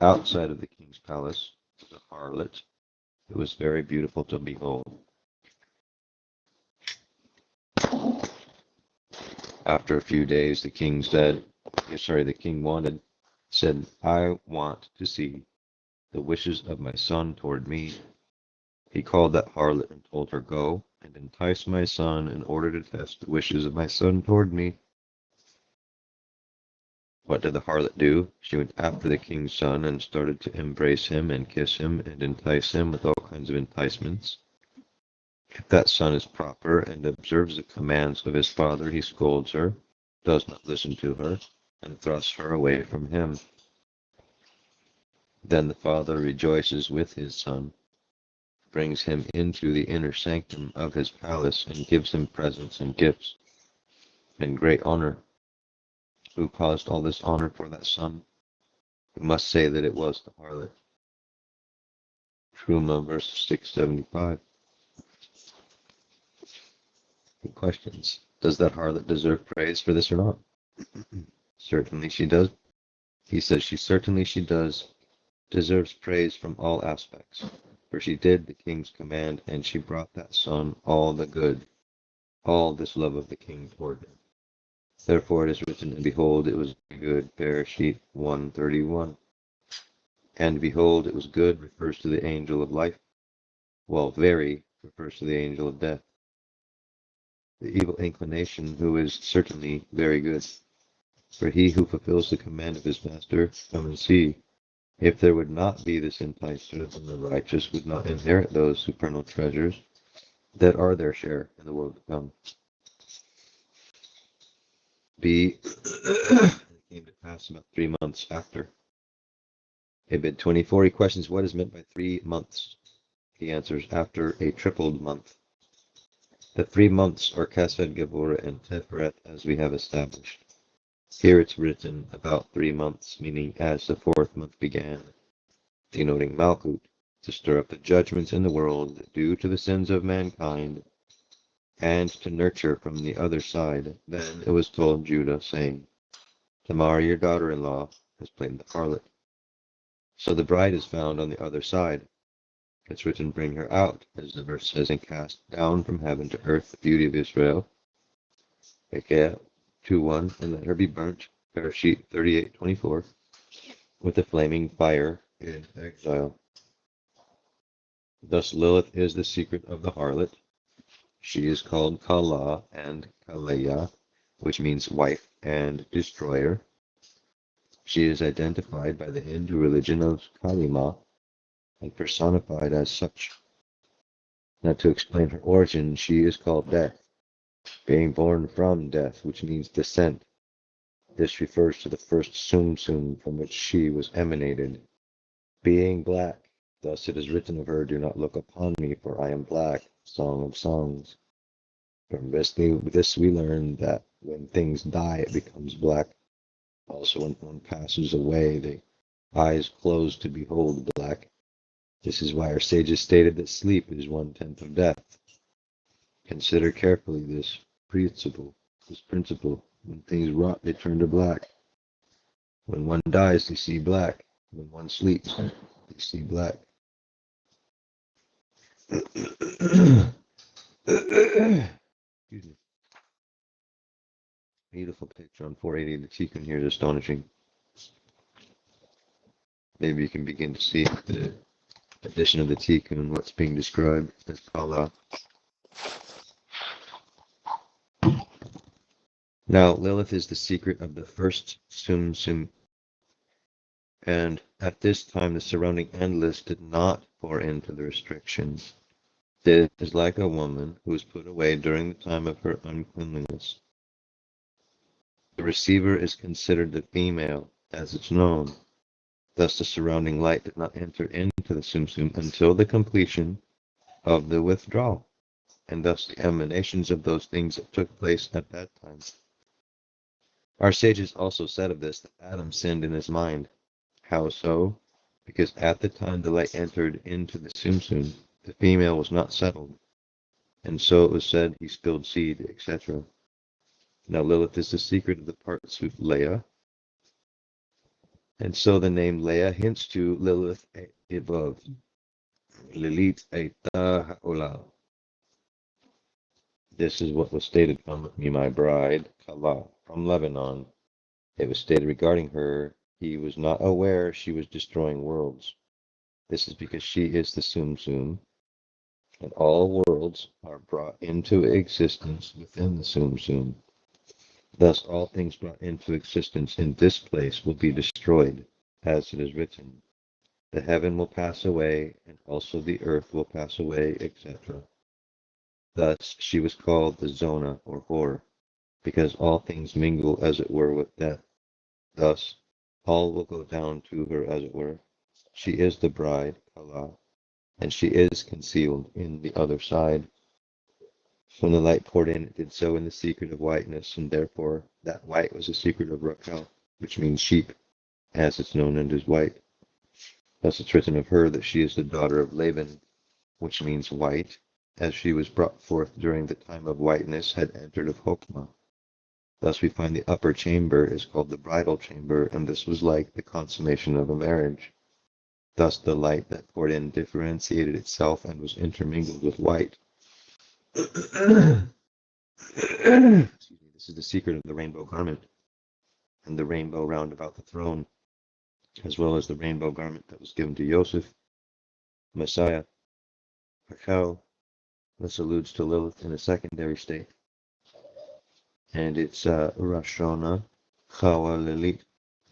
Outside of the king's palace was a harlot who was very beautiful to behold. After a few days, the king said, said, I want to see the wishes of my son toward me. He called that harlot and told her, Go and entice my son in order to test the wishes of my son toward me. What did the harlot do? She went after the king's son and started to embrace him and kiss him and entice him with all kinds of enticements. If that son is proper and observes the commands of his father, he scolds her, does not listen to her, and thrusts her away from him. Then the father rejoices with his son, brings him into the inner sanctum of his palace, and gives him presents and gifts and great honor. Who caused all this honor for that son? We must say that it was the harlot. Truma, verse 675. Questions. Does that harlot deserve praise for this or not? Certainly she does. He says certainly she does, deserves praise from all aspects. For she did the king's command, and she brought that son all the good, all this love of the king toward him. Therefore it is written, and behold, it was good. Bereshit 1:31. And behold, it was good refers to the angel of life, while very refers to the angel of death. The evil inclination, who is certainly very good. For he who fulfills the command of his master, come and see. If there would not be this enticer, then the righteous would not inherit those supernal treasures that are their share in the world to come. B. It came to pass about 3 months after. Ibid 24, he questions what is meant by 3 months. He answers, after a tripled month. The 3 months are Chesed, Gevurah, and Tiferet, as we have established. Here it's written about 3 months, meaning as the 4th month began, denoting Malkut, to stir up the judgments in the world due to the sins of mankind, and to nurture from the other side. Then it was told Judah, saying, Tamar, your daughter-in-law, has played the harlot. So the bride is found on the other side. It's written, bring her out, as the verse says, and cast down from heaven to earth the beauty of Israel. Micaiah 2:1, and let her be burnt, Bereshit 38:24, with the flaming fire in exile. Thus Lilith is the secret of the harlot. She is called Kala and Kaleya, which means wife and destroyer. She is identified by the Hindu religion of Kalima and personified as such. Now, to explain her origin, she is called death, being born from death, which means descent. This refers to the first Sum from which she was emanated, being black. Thus it is written of her, do not look upon me, for I am black. Song of Songs. From this we learn that when things die, it becomes black. Also, when one passes away, the eyes close to behold black. This is why our sages stated that sleep is 1/10 of death. Consider carefully this principle. When things rot, they turn to black. When one dies, they see black. When one sleeps, they see black. Excuse me. Beautiful picture on 480. The tikkun here is astonishing. Maybe you can begin to see the addition of the tikkun, what's being described as Kala. Now, Lilith is the secret of the first Sum, and at this time the surrounding endless did not pour into the restrictions. This is like a woman who is put away during the time of her uncleanliness. The receiver is considered the female, as it's known. Thus the surrounding light did not enter into the Sum until the completion of the withdrawal, and thus the emanations of those things that took place at that time. Our sages also said of this that Adam sinned in his mind. How so? Because at the time the light entered into the Sum, the female was not settled, and so it was said he spilled seed, etc. Now Lilith is the secret of the parts of Leah. And so the name Leah hints to Lilith above. Lilit Eita Ha'olam. This is what was stated from me, my bride, Kala, from Lebanon. It was stated regarding her, he was not aware she was destroying worlds. This is because she is the Tsum Tsum, and all worlds are brought into existence within the Tsum Tsum. Thus all things brought into existence in this place will be destroyed, as it is written. The heaven will pass away, and also the earth will pass away, etc. Thus she was called the Zona, or Hor, because all things mingle as it were with death. Thus all will go down to her as it were. She is the bride, Kala, and she is concealed in the other side. When the light poured in, it did so in the secret of whiteness, and therefore that white was the secret of Raquel, which means sheep, as it's known and is white. Thus it's written of her that she is the daughter of Laban, which means white, as she was brought forth during the time of whiteness, had entered of Hokmah. Thus we find the upper chamber is called the bridal chamber, and this was like the consummation of a marriage. Thus the light that poured in differentiated itself and was intermingled with white. Excuse me. This is the secret of the rainbow garment, and the rainbow round about the throne, as well as the rainbow garment that was given to Joseph, Messiah, Rachel. This alludes to Lilith in a secondary state. And it's Rashona, Chawa, Lilit,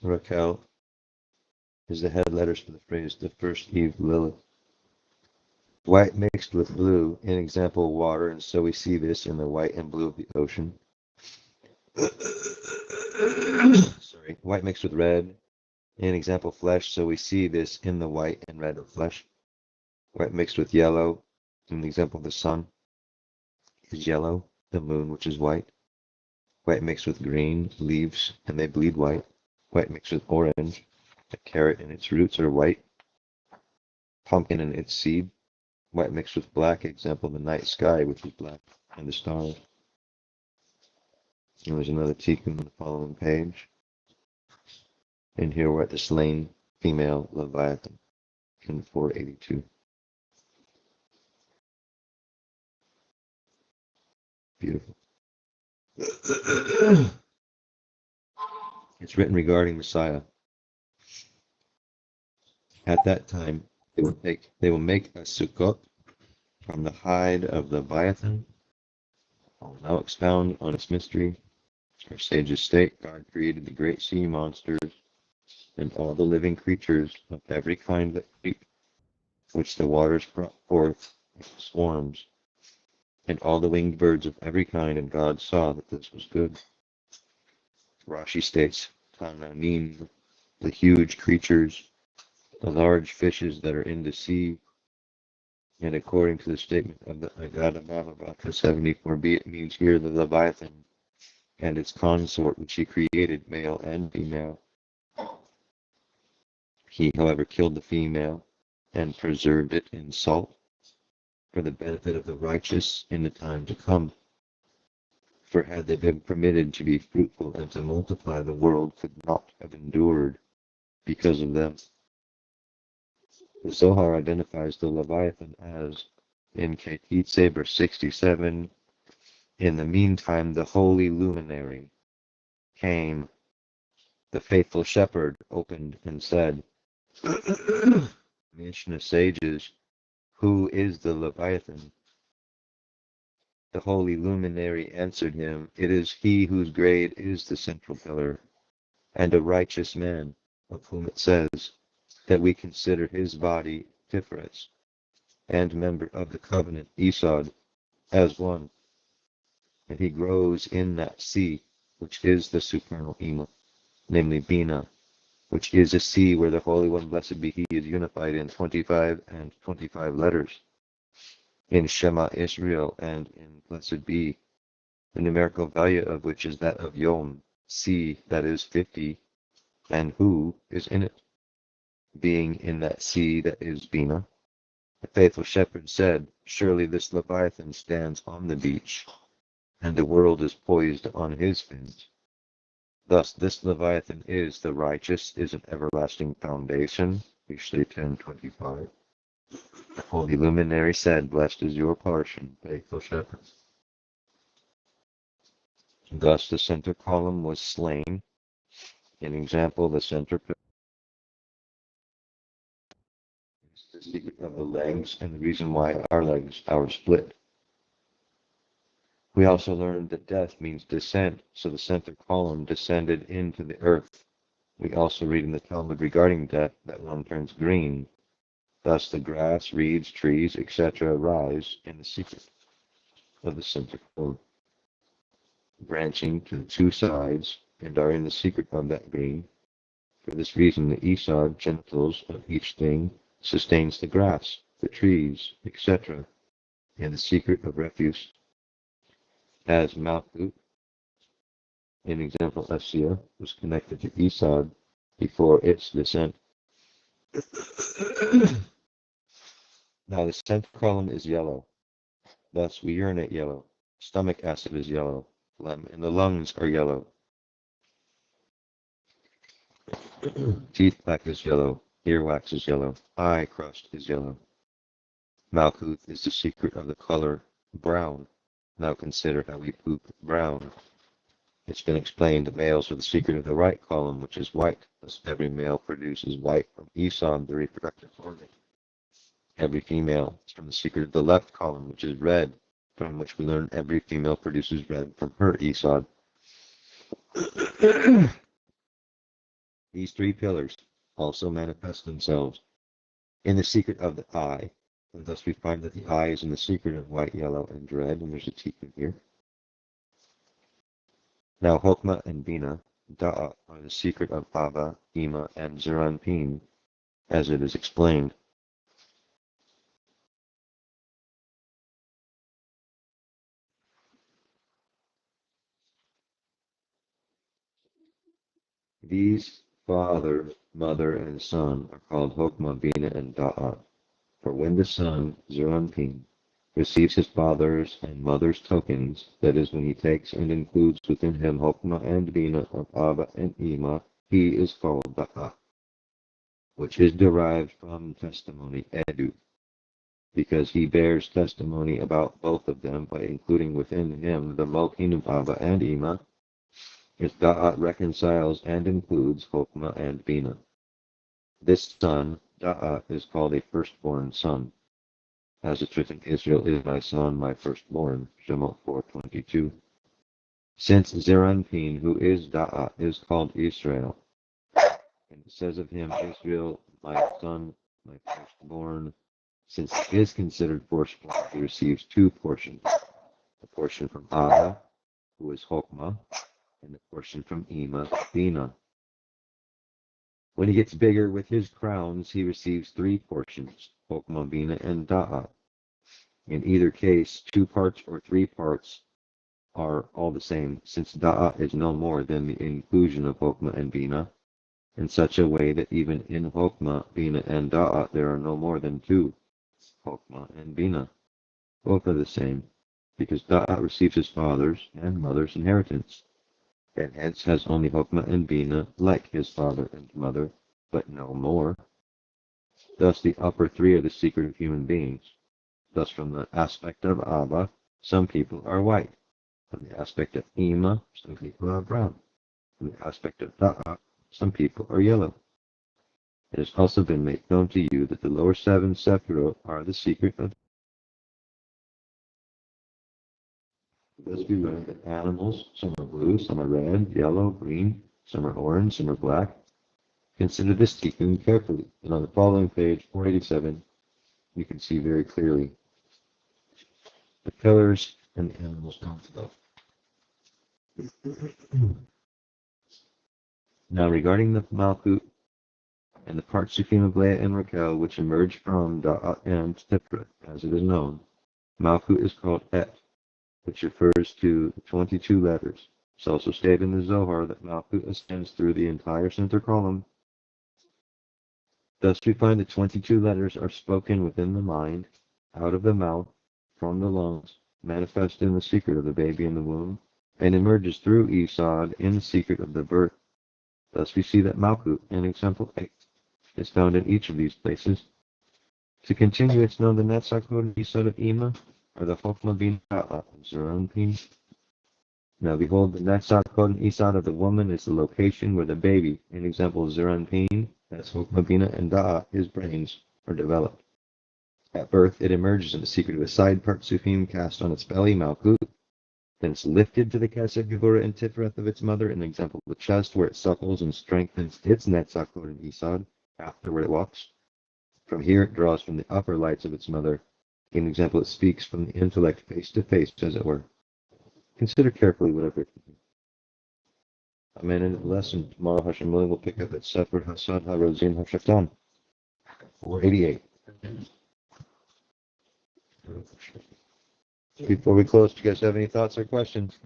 Raquel is the head letters for the phrase, the first Eve, Lilith. White mixed with blue, in example, water, and so we see this in the white and blue of the ocean. Sorry, white mixed with red, in example, flesh, so we see this in the white and red of flesh. White mixed with yellow, in the example, the sun is yellow, the moon, which is white. White mixed with green, leaves, and they bleed white. White mixed with orange, a carrot and its roots are white. Pumpkin and its seed. White mixed with black, example, the night sky, which is black, and the stars. And there's another tikkun on the following page. And here we're at the slain female Leviathan in 482. Beautiful. It's written regarding Messiah. At that time, they will make a sukkot from the hide of the Leviathan. I will now expound on its mystery. Our sages state God created the great sea monsters and all the living creatures of every kind that creep, which the waters brought forth in swarms, and all the winged birds of every kind, and God saw that this was good. Rashi states, Tananim, the huge creatures, the large fishes that are in the sea, and according to the statement of the Agada Bhavavatra 74b, it means here the Leviathan and its consort which he created, male and female. He, however, killed the female and preserved it in salt for the benefit of the righteous in the time to come. For had they been permitted to be fruitful and to multiply, the world could not have endured because of them. The Zohar identifies the Leviathan as, in Ketitze, verse 67, in the meantime the holy luminary came, the faithful shepherd opened and said, Mishnah sages, who is the Leviathan? The holy luminary answered him, it is he whose grade is the central pillar, and a righteous man, of whom it says, that we consider his body Tiferet, and member of the covenant Esod, as one, and he grows in that sea, which is the supernal Ema, namely Bina, which is a sea where the Holy One, blessed be He, is unified in 25 and 25 letters, in Shema Israel and in Blessed Be, the numerical value of which is that of Yom, sea, that is 50, and who is in it, being in that sea that is Bina. The faithful shepherd said, surely this Leviathan stands on the beach, and the world is poised on his fins. Thus, this Leviathan is the righteous, is an everlasting foundation. Usually 10:25. The holy luminary said, "Blessed is your portion, faithful shepherds." Thus, the center column was slain. An example, the center pillar is the secret of the legs and the reason why our legs are split. We also learned that death means descent, so the center column descended into the earth. We also read in the Talmud regarding death that one turns green. Thus the grass, reeds, trees, etc. rise in the secret of the center column, branching to the two sides, and are in the secret of that green. For this reason, the Esod, genitals of each thing, sustains the grass, the trees, etc., and the secret of refuse. As Malchut, in example Essia, was connected to Esod before its descent. Now the center column is yellow. Thus we urinate yellow. Stomach acid is yellow. Phlegm in the lungs are yellow. Teeth plaque is yellow. Earwax is yellow. Eye crust is yellow. Malkuth is the secret of the color brown. Now consider how we poop brown. It's been explained that males are the secret of the right column, which is white. Thus every male produces white from Esod, the reproductive organ. Every female is from the secret of the left column, which is red, from which we learn every female produces red from her Esod. These three pillars also manifest themselves in the secret of the eye, and thus we find that the eye is in the secret of white, yellow, and red, and there's a tikkun here. Now Chokmah and Bina, Da'at, are the secret of Abba, Ima, and Zeranpin, as it is explained. These father, mother, and son are called Chokmah, Bina, and Da'at. For when the son, Zeranpin, receives his father's and mother's tokens, that is, when he takes and includes within him Chokmah and Bina of Abba and Ima, he is called Da'at, which is derived from testimony, Edu, because he bears testimony about both of them by including within him the Mokin of Abba and Ima. His Da'at reconciles and includes Chokmah and Bina. This son, Da'at, is called a firstborn son. As it's written, Israel is my son, my firstborn, Shemot 4:22. Since Zeranpin, who is Da'at, is called Israel, and it says of him, Israel, my son, my firstborn, since he is considered firstborn, he receives two portions, a portion from Abba, who is Chokmah, and a portion from Ima, Bina. When he gets bigger with his crowns, he receives three portions, Chokmah, Bina, and Da'at. In either case, 2 parts or 3 parts are all the same, since Da'at is no more than the inclusion of Chokmah and Bina, in such a way that even in Chokmah, Bina, and Da'at there are no more than 2, Chokmah and Bina. Both are the same, because Da'at receives his father's and mother's inheritance, and hence has only Chokmah and Bina like his father and mother, but no more. Thus the upper 3 are the secret of human beings. Thus from the aspect of Abba, some people are white. From the aspect of Ima, some people are brown. From the aspect of Da'at, some people are yellow. It has also been made known to you that the lower 7 Sephirot are the secret of. Thus we learn that animals, some are blue, some are red, yellow, green, some are orange, some are black. Consider this tikkun carefully, and on the following page, 487, you can see very clearly the pillars and the animals down below. Now regarding the Malchut and the parts of Leah and Raquel which emerge from Da'at and Tiferet, as it is known, Malchut is called Et, which refers to the 22 letters. It's also stated in the Zohar that Malchut ascends through the entire center column. Thus we find that 22 letters are spoken within the mind, out of the mouth, from the lungs, manifest in the secret of the baby in the womb, and emerges through Esau in the secret of the birth. Thus we see that Malkut, in example 8, is found in each of these places. To continue, it's known the Netzach code and Esau of Ima are the Chokmah Bina of Zeranpin. Now behold, the Netzach code and Esau of the woman is the location where the baby, in example Zeranpin, that's Chokmah Bina and Da'a, his brains, are developed. At birth, it emerges in the secret of a side part Sufim cast on its belly, Malkut. Then it's lifted to the Kesed, Gevurah, and Tiferet of its mother, in example the chest, where it suckles and strengthens its Netzach code and Esau afterward it walks. From here it draws from the upper lights of its mother. In example, it speaks from the intellect face to face, as it were. Consider carefully what I've written here. Amen. In the lesson tomorrow, Hashem willing, we'll pick up at Sefer Hasad HaRozin HaShaftan, 488. Before we close, do you guys have any thoughts or questions?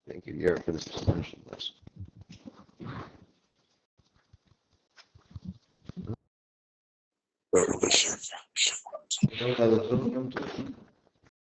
Thank you, Yirah, for this discussion lesson.